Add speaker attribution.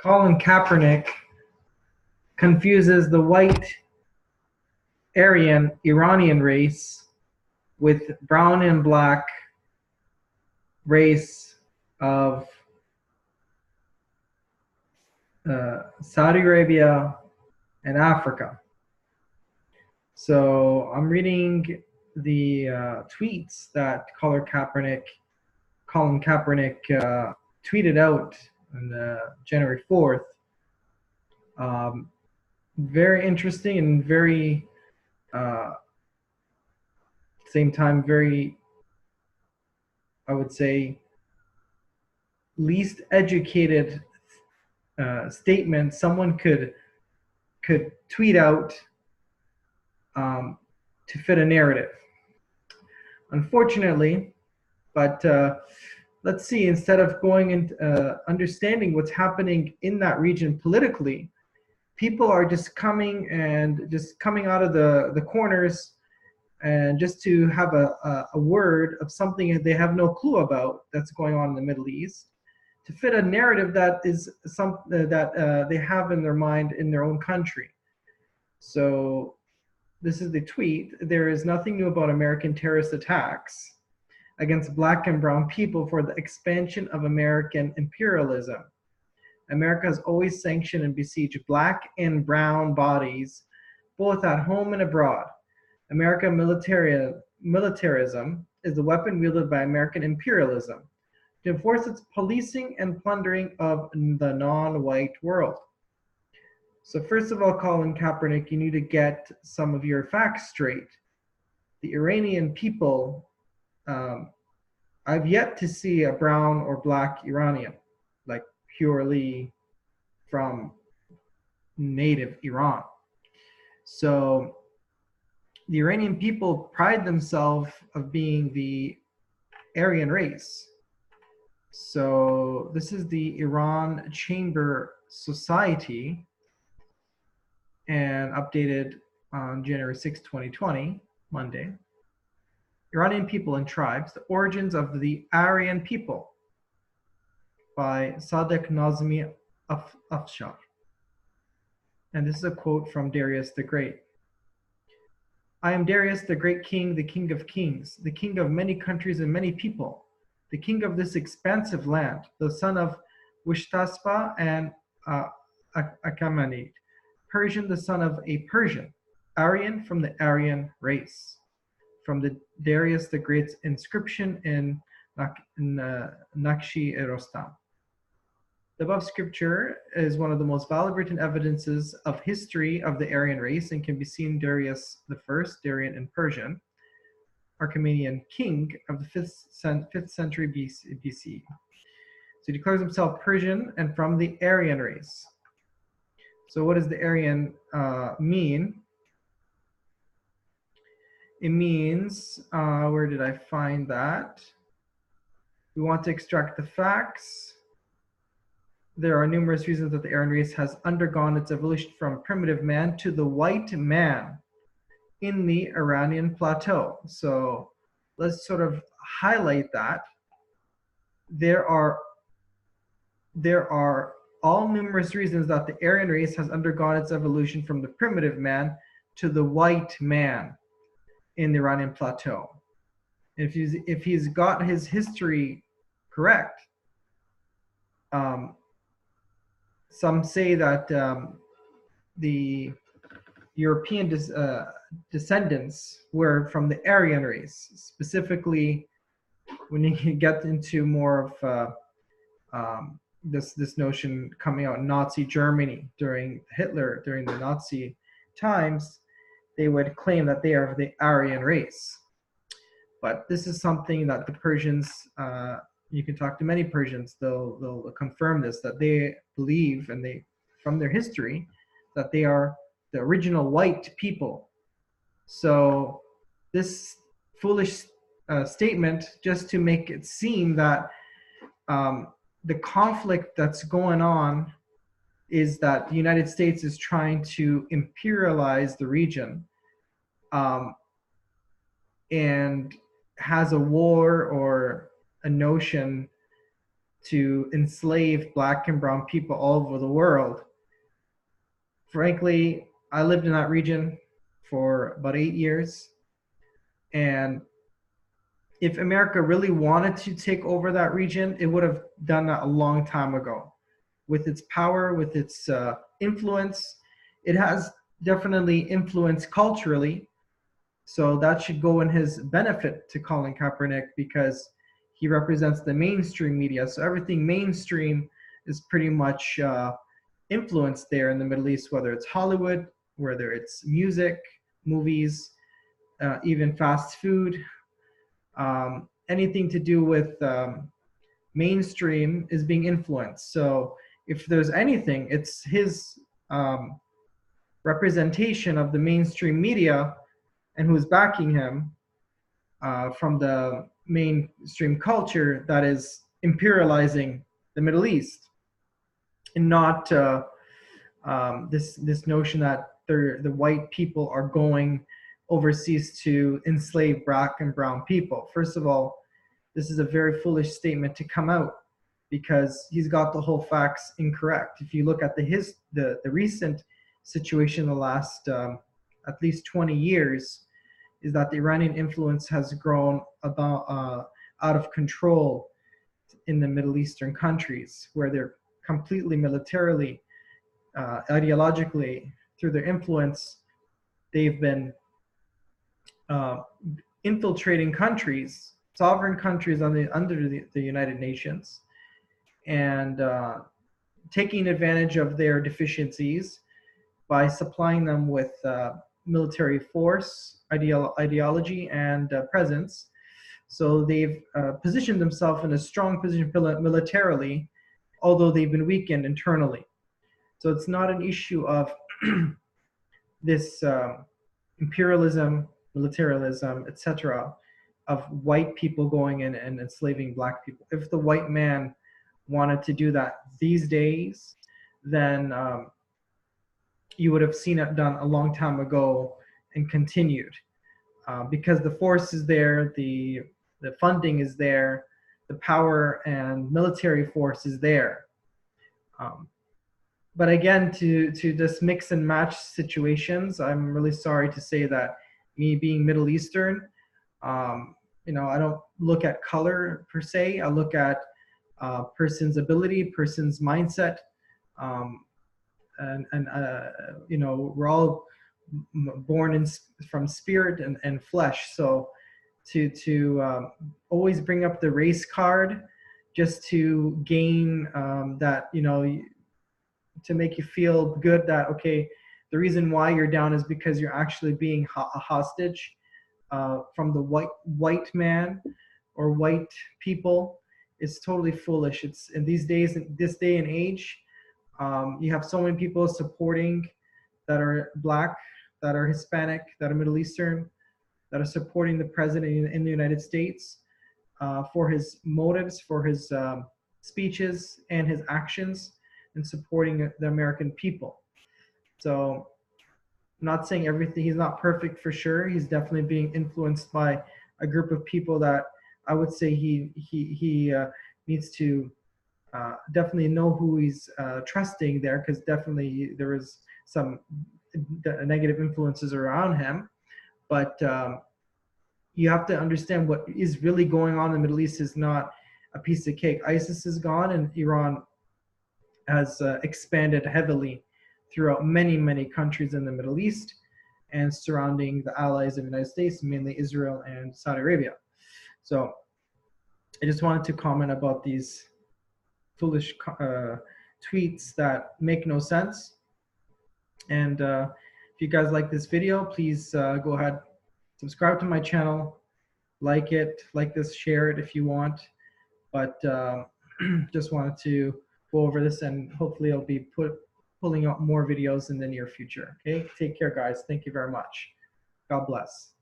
Speaker 1: Colin Kaepernick confuses the white Aryan Iranian race with brown and black race of Saudi Arabia and Africa. So I'm reading the tweets that Colin Kaepernick tweeted out on January 4th. Very interesting and very, same time, very, I would say, least educated statement someone could tweet out to fit a narrative. Unfortunately, but let's see, instead of going and understanding what's happening in that region politically, people are just coming out of the corners and just to have a word of something that they have no clue about that's going on in the Middle East, to fit a narrative that is that they have in their mind in their own country. So this is the tweet. There is nothing new about American terrorist attacks against black and brown people for the expansion of American imperialism. America has always sanctioned and besieged black and brown bodies, both at home and abroad. American militarism is the weapon wielded by American imperialism to enforce its policing and plundering of the non-white world. So first of all, Colin Kaepernick, you need to get some of your facts straight. The Iranian people, I've yet to see a brown or black Iranian, like purely from native Iran. So the Iranian people pride themselves of being the Aryan race. So this is the Iran Chamber Society, and updated on January 6, 2020, Monday. Iranian people and tribes, the origins of the Aryan people, by Sadek Nazmi Afshar. And this is a quote from Darius the Great. I am Darius the Great King, the King of Kings, the King of many countries and many people, the King of this expansive land, the son of Wishtaspa and Achaemenid, Persian, the son of a Persian, Aryan from the Aryan race, from the Darius the Great's inscription in Nakshi-e-Rostam. The above scripture is one of the most valid written evidences of history of the Aryan race and can be seen Darius I, Darian in Persian, Achaemenian king of the 5th century BC. So he declares himself Persian and from the Aryan race. So what does the Aryan mean? It means, where did I find that? We want to extract the facts. There are numerous reasons that the Aryan race has undergone its evolution from primitive man to the white man in the Iranian plateau. So let's sort of highlight that. There are all numerous reasons that the Aryan race has undergone its evolution from the primitive man to the white man in the Iranian plateau. If he's got his history correct, some say that the European descendants were from the Aryan race, specifically when you get into more of this notion coming out in Nazi Germany during the Nazi times, they would claim that they are the Aryan race. But this is something that the Persians, you can talk to many Persians, they'll confirm this, that they believe, and they, from their history, that they are the original white people. So this foolish statement, just to make it seem that the conflict that's going on is that the United States is trying to imperialize the region and has a war or a notion to enslave black and brown people all over the world. Frankly, I lived in that region for about 8 years. And if America really wanted to take over that region, it would have done that a long time ago. With its power, with its influence, it has definitely influenced culturally. So that should go in his benefit to Colin Kaepernick, because he represents the mainstream media. So everything mainstream is pretty much influenced there in the Middle East, whether it's Hollywood, whether it's music, movies, even fast food. Anything to do with mainstream is being influenced. So if there's anything, it's his representation of the mainstream media and who's backing him from the mainstream culture that is imperializing the Middle East, and not this notion that the white people are going overseas to enslave black and brown people. First of all, this is a very foolish statement to come out, because he's got the whole facts incorrect. If you look at the recent situation in the last at least 20 years, is that the Iranian influence has grown about out of control in the Middle Eastern countries, where they're completely militarily, ideologically, through their influence, they've been infiltrating countries, sovereign countries under the United Nations, and taking advantage of their deficiencies by supplying them with military force, ideology, and presence. So they've positioned themselves in a strong position militarily, although they've been weakened internally. So it's not an issue of this imperialism, militarism, etc., of white people going in and enslaving black people. If the white man wanted to do that these days, then you would have seen it done a long time ago and continued, because the force is there, the funding is there, the power and military force is there. But again, to just mix and match situations, I'm really sorry to say that me being Middle Eastern, I don't look at color per se. I look at person's ability, person's mindset, and we're all born from spirit and flesh. So to always bring up the race card just to gain that, to make you feel good that, okay, the reason why you're down is because you're actually being a hostage from the white man or white people, is totally foolish. It's in these days, in this day and age, you have so many people supporting that are black, that are Hispanic, that are Middle Eastern, that are supporting the president in the United States for his motives, for his speeches and his actions, and supporting the American people. So I'm not saying everything, he's not perfect for sure. He's definitely being influenced by a group of people that I would say he needs to definitely know who he's trusting there, because definitely there is some negative influences around him. But you have to understand what is really going on in the Middle East is not a piece of cake. ISIS is gone, and Iran has expanded heavily throughout many, many countries in the Middle East and surrounding the allies of the United States, mainly Israel and Saudi Arabia. So I just wanted to comment about these foolish tweets that make no sense. And if you guys like this video, please go ahead, subscribe to my channel, like it, like this, share it if you want. But just wanted to go over this, and hopefully I'll be pulling out more videos in the near future. Okay, take care, guys. Thank you very much. God bless.